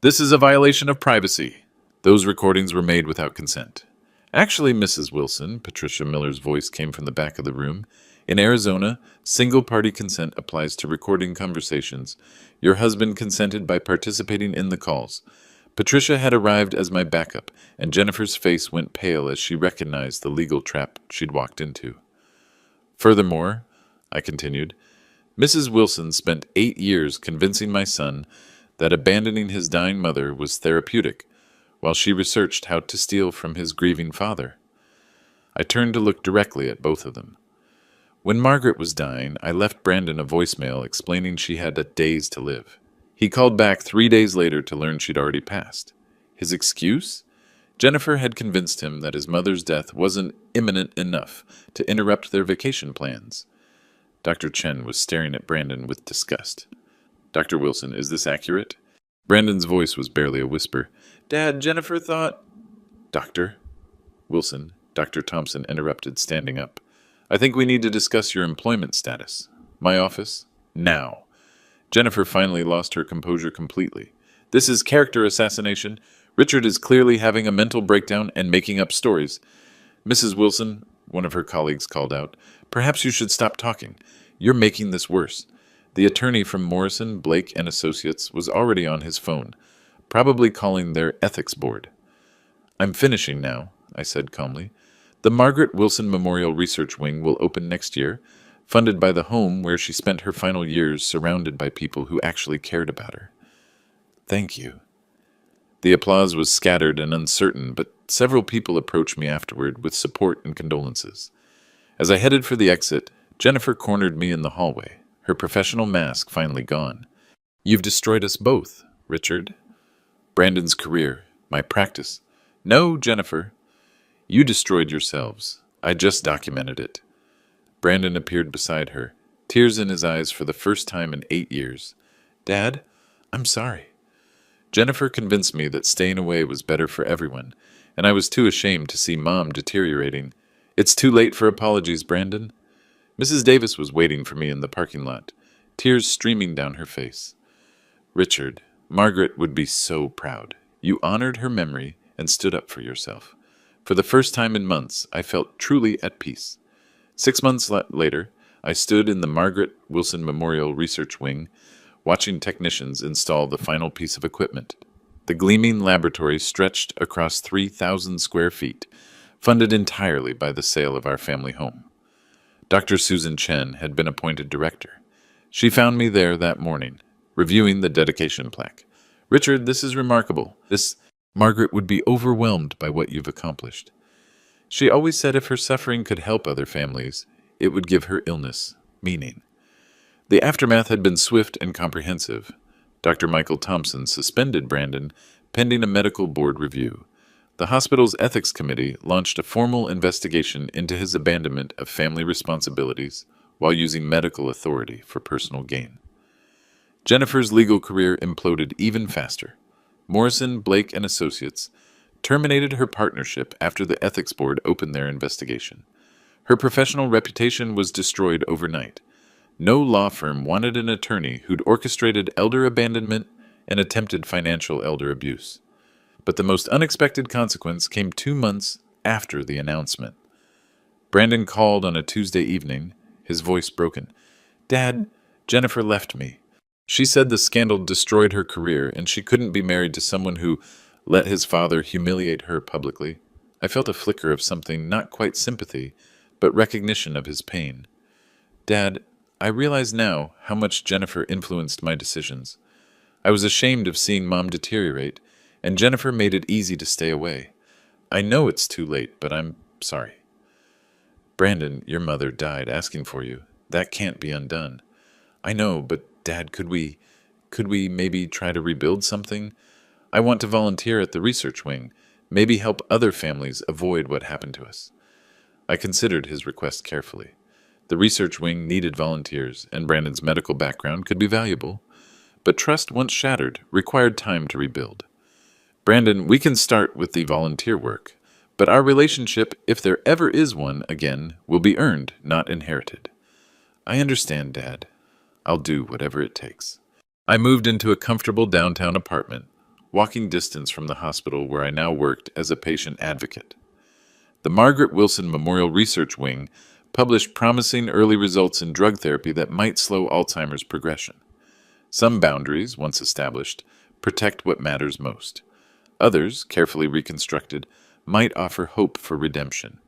This is a violation of privacy. Those recordings were made without consent. Actually, Mrs. Wilson, Patricia Miller's voice came from the back of the room. In Arizona, single-party consent applies to recording conversations. Your husband consented by participating in the calls. Patricia had arrived as my backup, and Jennifer's face went pale as she recognized the legal trap she'd walked into. Furthermore, I continued, Mrs. Wilson spent 8 years convincing my son that abandoning his dying mother was therapeutic, while she researched how to steal from his grieving father. I turned to look directly at both of them. When Margaret was dying, I left Brandon a voicemail explaining she had days to live. He called back 3 days later to learn she'd already passed. His excuse? Jennifer had convinced him that his mother's death wasn't imminent enough to interrupt their vacation plans. Dr. Chen was staring at Brandon with disgust. Dr. Wilson, is this accurate? Brandon's voice was barely a whisper. Dad, Jennifer thought... Doctor Wilson, Dr. Thompson interrupted, standing up. I think we need to discuss your employment status. My office? Now. Jennifer finally lost her composure completely. This is character assassination. Richard is clearly having a mental breakdown and making up stories. Mrs. Wilson, one of her colleagues called out, perhaps you should stop talking. You're making this worse. The attorney from Morrison, Blake and Associates was already on his phone, probably calling their ethics board. I'm finishing now, I said calmly. The Margaret Wilson Memorial Research Wing will open next year, funded by the home where she spent her final years surrounded by people who actually cared about her. Thank you. The applause was scattered and uncertain, but several people approached me afterward with support and condolences. As I headed for the exit, Jennifer cornered me in the hallway, her professional mask finally gone. You've destroyed us both, Richard. Brandon's career, my practice. No, Jennifer. You destroyed yourselves. I just documented it. Brandon appeared beside her, tears in his eyes for the first time in 8 years. Dad, I'm sorry. Jennifer convinced me that staying away was better for everyone, and I was too ashamed to see Mom deteriorating. It's too late for apologies, Brandon. Mrs. Davis was waiting for me in the parking lot, tears streaming down her face. Richard, Margaret would be so proud. You honored her memory and stood up for yourself. For the first time in months, I felt truly at peace. 6 months later, I stood in the Margaret Wilson Memorial Research Wing, watching technicians install the final piece of equipment. The gleaming laboratory stretched across 3,000 square feet, funded entirely by the sale of our family home. Dr. Susan Chen had been appointed director. She found me there that morning, reviewing the dedication plaque. Richard, this is remarkable. Margaret would be overwhelmed by what you've accomplished. She always said if her suffering could help other families, it would give her illness meaning. The aftermath had been swift and comprehensive. Dr. Michael Thompson suspended Brandon pending a medical board review. The hospital's ethics committee launched a formal investigation into his abandonment of family responsibilities while using medical authority for personal gain. Jennifer's legal career imploded even faster. Morrison, Blake and Associates terminated her partnership after the ethics board opened their investigation. Her professional reputation was destroyed overnight. No law firm wanted an attorney who'd orchestrated elder abandonment and attempted financial elder abuse. But the most unexpected consequence came 2 months after the announcement. Brandon called on a Tuesday evening, his voice broken. Dad, Jennifer left me. She said the scandal destroyed her career and she couldn't be married to someone who let his father humiliate her publicly. I felt a flicker of something, not quite sympathy, but recognition of his pain. Dad, I realize now how much Jennifer influenced my decisions. I was ashamed of seeing Mom deteriorate, and Jennifer made it easy to stay away. I know it's too late, but I'm sorry. Brandon, your mother died asking for you. That can't be undone. I know, but Dad, could we maybe try to rebuild something? I want to volunteer at the research wing, maybe help other families avoid what happened to us. I considered his request carefully. The research wing needed volunteers, and Brandon's medical background could be valuable. But trust once shattered required time to rebuild. Brandon, we can start with the volunteer work, but our relationship, if there ever is one again, will be earned, not inherited. I understand, Dad. I'll do whatever it takes. I moved into a comfortable downtown apartment, walking distance from the hospital where I now worked as a patient advocate. The Margaret Wilson Memorial Research Wing published promising early results in drug therapy that might slow Alzheimer's progression. Some boundaries, once established, protect what matters most. Others, carefully reconstructed, might offer hope for redemption.